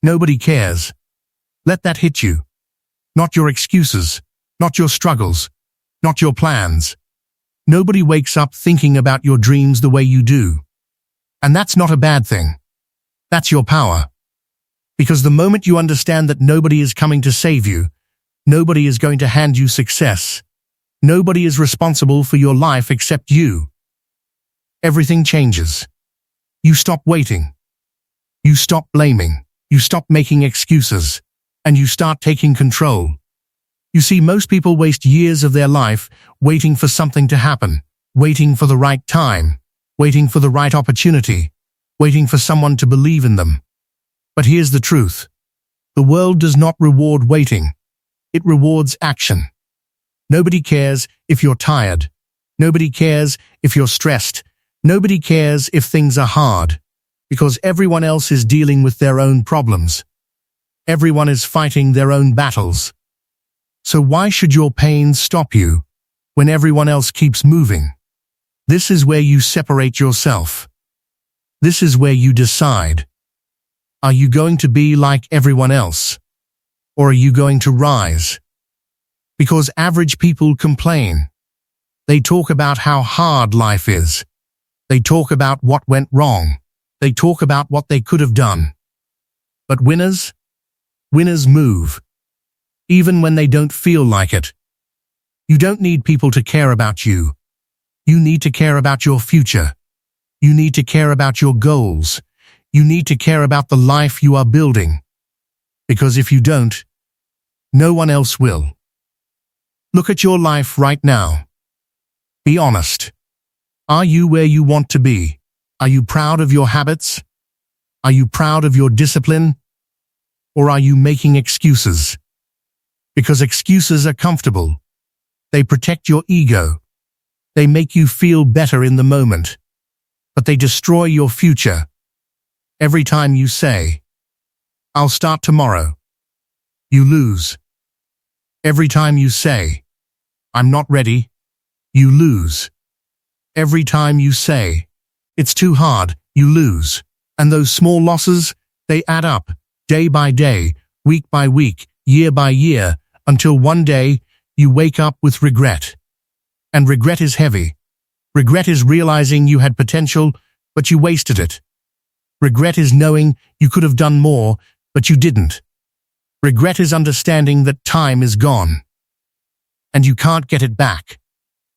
Nobody cares. Let that hit you. Not your excuses, not your struggles, not your plans. Nobody wakes up thinking about your dreams the way you do. And that's not a bad thing. That's your power. Because the moment you understand that nobody is coming to save you, nobody is going to hand you success, nobody is responsible for your life except you, everything changes. You stop waiting. You stop blaming. You stop making excuses. And you start taking control. You see, most people waste years of their life waiting for something to happen, waiting for the right time, waiting for the right opportunity, waiting for someone to believe in them. But here's the truth. The world does not reward waiting. It rewards action. Nobody cares if you're tired. Nobody cares if you're stressed. Nobody cares if things are hard, because everyone else is dealing with their own problems. Everyone is fighting their own battles. So why should your pain stop you when everyone else keeps moving? This is where you separate yourself. This is where you decide. Are you going to be like everyone else? Or are you going to rise? Because average people complain. They talk about how hard life is. They talk about what went wrong. They talk about what they could have done. But winners move. Even when they don't feel like it. You don't need people to care about you. You need to care about your future. You need to care about your goals. You need to care about the life you are building. Because if you don't, no one else will. Look at your life right now. Be honest. Are you where you want to be? Are you proud of your habits? Are you proud of your discipline? Or are you making excuses? Because excuses are comfortable. They protect your ego. They make you feel better in the moment. But they destroy your future. Every time you say, "I'll start tomorrow," you lose. Every time you say, "I'm not ready," you lose. Every time you say, "It's too hard," you lose. And those small losses, they add up, day by day, week by week, year by year, until one day you wake up with regret. And regret is heavy. Regret is realizing you had potential, but you wasted it. Regret is knowing you could have done more, but you didn't. Regret is understanding that time is gone. And you can't get it back.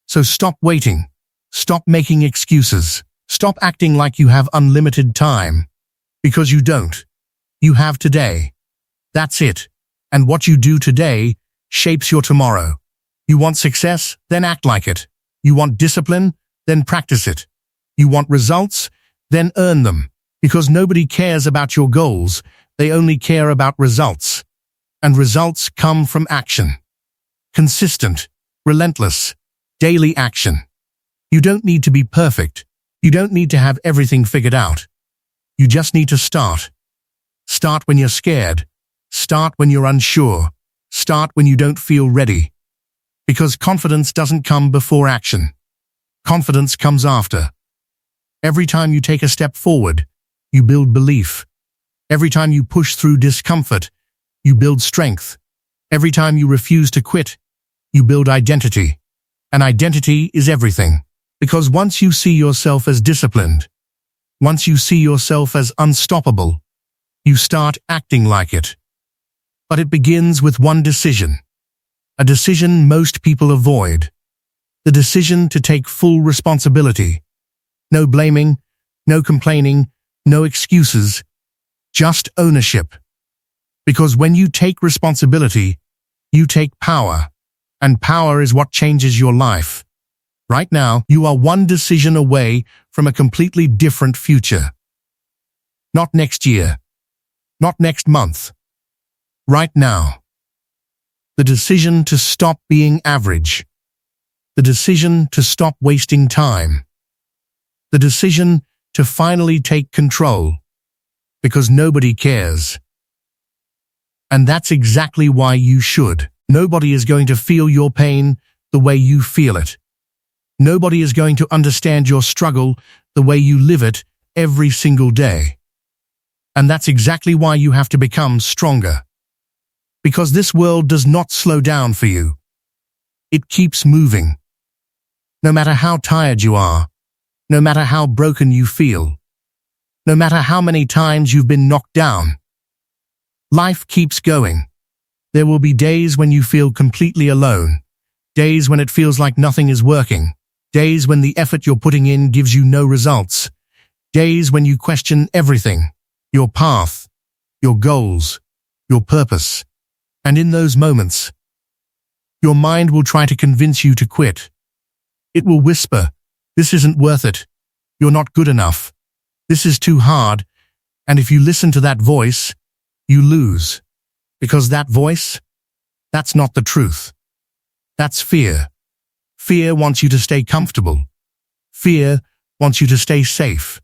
So stop waiting. Stop making excuses. Stop acting like you have unlimited time. Because you don't. You have today. That's it. And what you do today shapes your tomorrow. You want success? Then act like it. You want discipline? Then practice it. You want results? Then earn them. Because nobody cares about your goals. They only care about results. And results come from action. Consistent, relentless, daily action. You don't need to be perfect. You don't need to have everything figured out. You just need to start. Start when you're scared. Start when you're unsure. Start when you don't feel ready. Because confidence doesn't come before action. Confidence comes after. Every time you take a step forward, you build belief. Every time you push through discomfort, you build strength. Every time you refuse to quit, you build identity. And identity is everything. Because once you see yourself as disciplined, once you see yourself as unstoppable, you start acting like it. But it begins with one decision. A decision most people avoid. The decision to take full responsibility. No blaming, no complaining, no excuses, just ownership. Because when you take responsibility, you take power. And power is what changes your life. Right now, you are one decision away from a completely different future. Not next year. Not next month. Right now. The decision to stop being average. The decision to stop wasting time. The decision to finally take control. Because nobody cares. And that's exactly why you should. Nobody is going to feel your pain the way you feel it. Nobody is going to understand your struggle the way you live it every single day. And that's exactly why you have to become stronger. Because this world does not slow down for you. It keeps moving. No matter how tired you are, no matter how broken you feel, no matter how many times you've been knocked down, life keeps going. There will be days when you feel completely alone, days when it feels like nothing is working, days when the effort you're putting in gives you no results, days when you question everything, your path, your goals, your purpose. And in those moments, your mind will try to convince you to quit. It will whisper, "This isn't worth it. You're not good enough. This is too hard." And if you listen to that voice, you lose. Because that voice, that's not the truth. That's fear. Fear wants you to stay comfortable. Fear wants you to stay safe.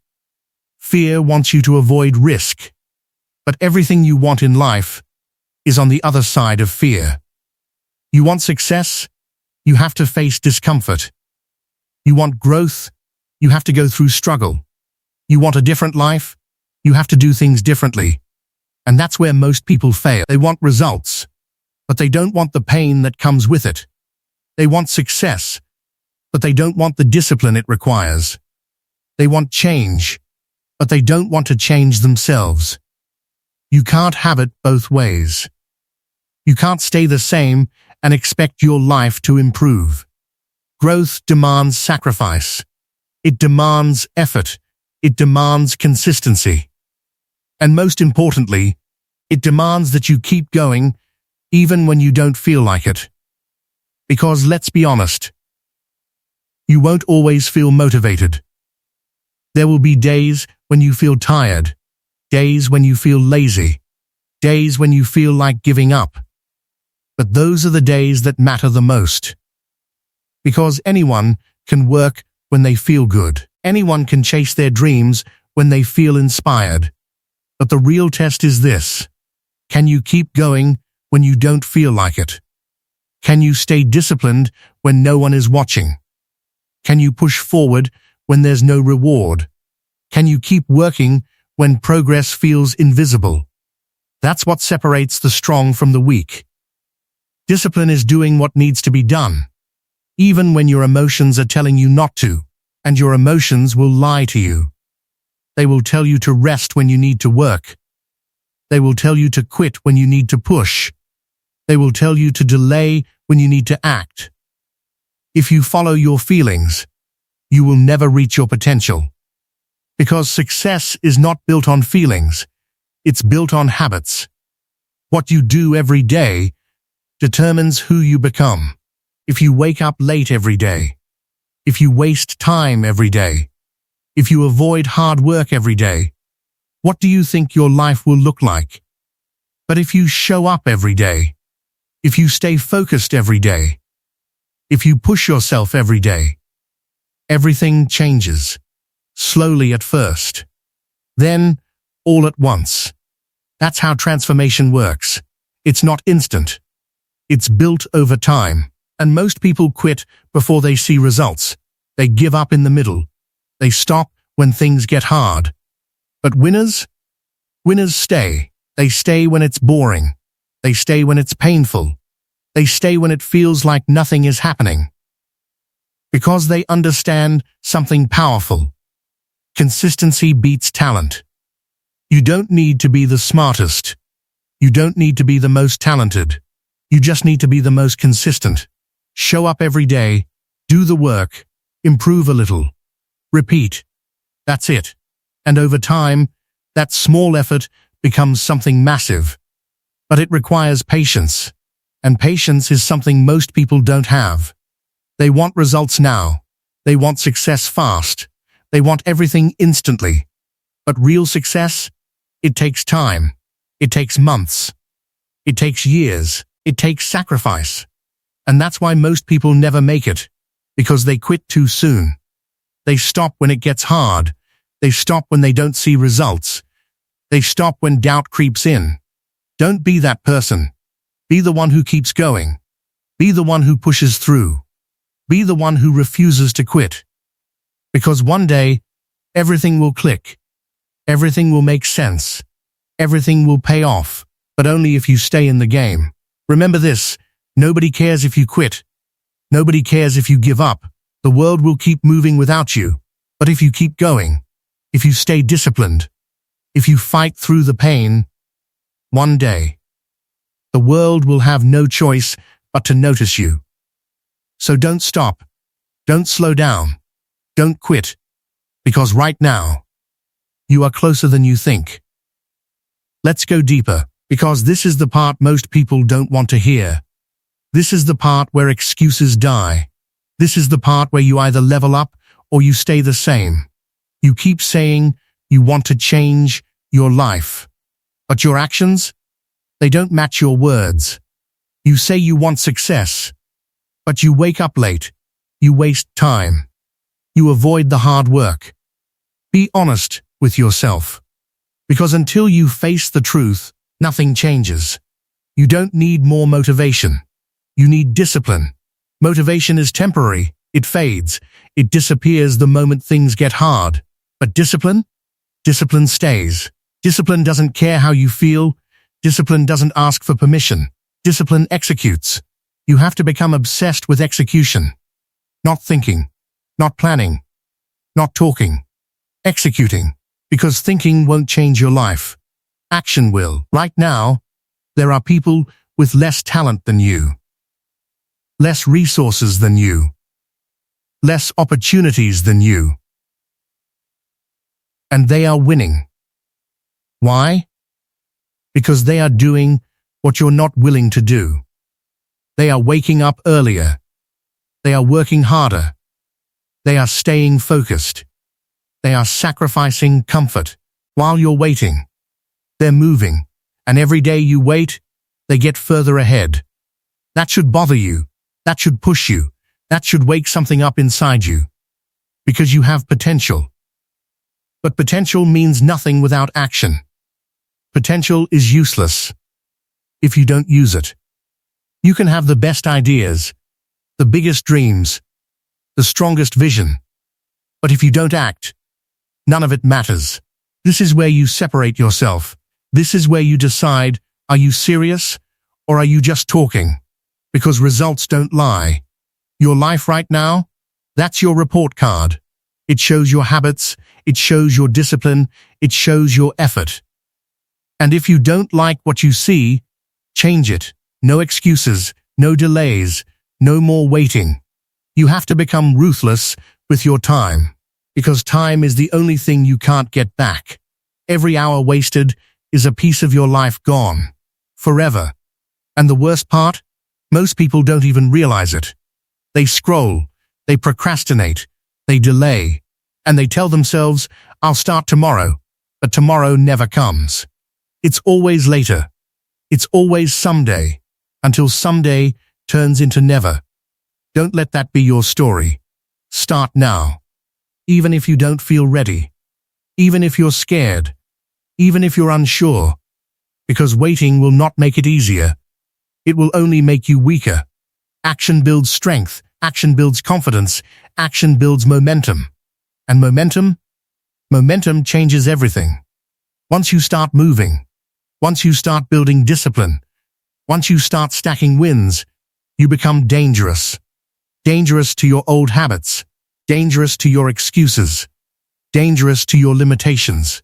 Fear wants you to avoid risk. But everything you want in life is on the other side of fear. You want success? You have to face discomfort. You want growth? You have to go through struggle. You want a different life? You have to do things differently. And that's where most people fail. They want results, but they don't want the pain that comes with it. They want success, but they don't want the discipline it requires. They want change, but they don't want to change themselves. You can't have it both ways. You can't stay the same and expect your life to improve. Growth demands sacrifice. It demands effort. It demands consistency. And most importantly, it demands that you keep going even when you don't feel like it. Because let's be honest, you won't always feel motivated. There will be days when you feel tired, days when you feel lazy, days when you feel like giving up. But those are the days that matter the most. Because anyone can work when they feel good. Anyone can chase their dreams when they feel inspired. But the real test is this: can you keep going when you don't feel like it? Can you stay disciplined when no one is watching? Can you push forward when there's no reward? Can you keep working when progress feels invisible? That's what separates the strong from the weak. Discipline is doing what needs to be done, even when your emotions are telling you not to, and your emotions will lie to you. They will tell you to rest when you need to work. They will tell you to quit when you need to push. They will tell you to delay when you need to act. If you follow your feelings, you will never reach your potential. Because success is not built on feelings, it's built on habits. What you do every day determines who you become. If you wake up late every day, if you waste time every day, if you avoid hard work every day, what do you think your life will look like? But if you show up every day, if you stay focused every day, if you push yourself every day, everything changes. Slowly at first, then all at once. That's how transformation works. It's not instant. It's built over time. And most people quit before they see results. They give up in the middle. They stop when things get hard. But winners stay. They stay when it's boring. They stay when it's painful. They stay when it feels like nothing is happening. Because they understand something powerful. Consistency beats talent. You don't need to be the smartest. You don't need to be the most talented. You just need to be the most consistent. Show up every day, do the work, improve a little, repeat. That's it. And over time, that small effort becomes something massive. But it requires patience. And patience is something most people don't have. They want results now. They want success fast. They want everything instantly. But real success, it takes time. It takes months. It takes years. It takes sacrifice. And that's why most people never make it, because they quit too soon. They stop when it gets hard. They stop when they don't see results. They stop when doubt creeps in. Don't be that person. Be the one who keeps going. Be the one who pushes through. Be the one who refuses to quit. Because one day, everything will click. Everything will make sense. Everything will pay off, but only if you stay in the game. Remember this, nobody cares if you quit. Nobody cares if you give up. The world will keep moving without you. But if you keep going, if you stay disciplined, if you fight through the pain, one day, the world will have no choice but to notice you. So don't stop. Don't slow down. Don't quit. Because right now, you are closer than you think. Let's go deeper, because this is the part most people don't want to hear. This is the part where excuses die. This is the part where you either level up or you stay the same. You keep saying you want to change your life, but your actions, they don't match your words. You say you want success, but you wake up late. You waste time. You avoid the hard work. Be honest with yourself, because until you face the truth, nothing changes. You don't need more motivation. You need discipline. Motivation is temporary. It fades. It disappears the moment things get hard. But discipline? Discipline stays. Discipline doesn't care how you feel. Discipline doesn't ask for permission. Discipline executes. You have to become obsessed with execution. Not thinking, not planning, not talking. Executing. Because thinking won't change your life. Action will. Right now, there are people with less talent than you, less resources than you, less opportunities than you. And they are winning. Why? Because they are doing what you're not willing to do. They are waking up earlier. They are working harder. They are staying focused. They are sacrificing comfort while you're waiting. They're moving, and every day you wait, they get further ahead. That should bother you. That should push you. That should wake something up inside you. Because you have potential. But potential means nothing without action. Potential is useless if you don't use it. You can have the best ideas, the biggest dreams, the strongest vision. But if you don't act, none of it matters. This is where you separate yourself. This is where you decide, are you serious or are you just talking? Because results don't lie. Your life right now, that's your report card. It shows your habits, it shows your discipline, it shows your effort. And if you don't like what you see, change it. No excuses, no delays, no more waiting. You have to become ruthless with your time, because time is the only thing you can't get back. Every hour wasted is a piece of your life gone, forever. And the worst part? Most people don't even realize it. They scroll, they procrastinate, they delay, and they tell themselves, I'll start tomorrow, but tomorrow never comes. It's always later. It's always someday, until someday turns into never. Don't let that be your story. Start now. Even if you don't feel ready. Even if you're scared. Even if you're unsure. Because waiting will not make it easier. It will only make you weaker. Action builds strength. Action builds confidence. Action builds momentum. And momentum? Momentum changes everything. Once you start moving, once you start building discipline, once you start stacking wins, you become dangerous. Dangerous to your old habits. Dangerous to your excuses. Dangerous to your limitations.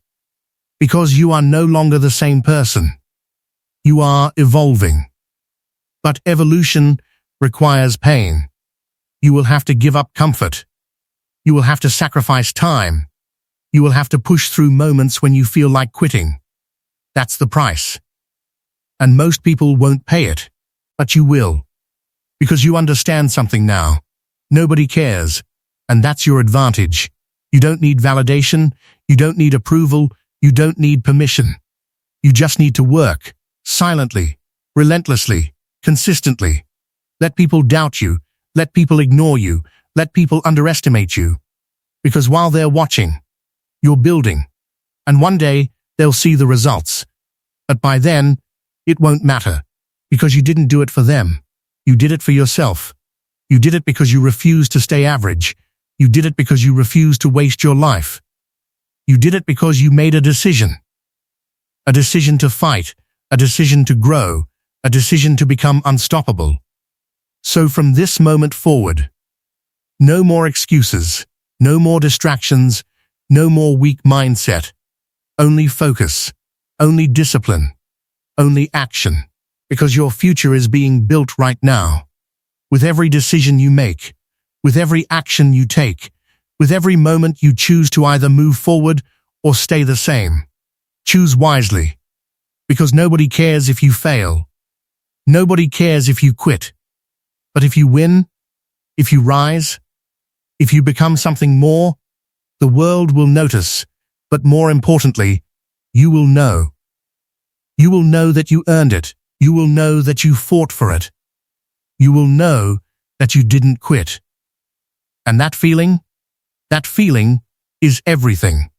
Because you are no longer the same person. You are evolving. But evolution requires pain. You will have to give up comfort. You will have to sacrifice time. You will have to push through moments when you feel like quitting. That's the price. And most people won't pay it, but you will. Because you understand something now. Nobody cares, and that's your advantage. You don't need validation, you don't need approval, you don't need permission. You just need to work, silently, relentlessly, consistently. Let people doubt you, let people ignore you, let people underestimate you. Because while they're watching, you're building. And one day, they'll see the results. But by then, it won't matter. Because you didn't do it for them. You did it for yourself. You did it because you refused to stay average. You did it because you refused to waste your life. You did it because you made a decision. a decision to fight, a decision to grow, a decision to become unstoppable. So from this moment forward, no more excuses, no more distractions, no more weak mindset. Only focus, only discipline, only action. Because your future is being built right now. With every decision you make, with every action you take, with every moment you choose to either move forward or stay the same. Choose wisely. Because nobody cares if you fail. Nobody cares if you quit. But if you win, if you rise, if you become something more, the world will notice, but more importantly, you will know. You will know that you earned it. You will know that you fought for it. You will know that you didn't quit. And that feeling is everything.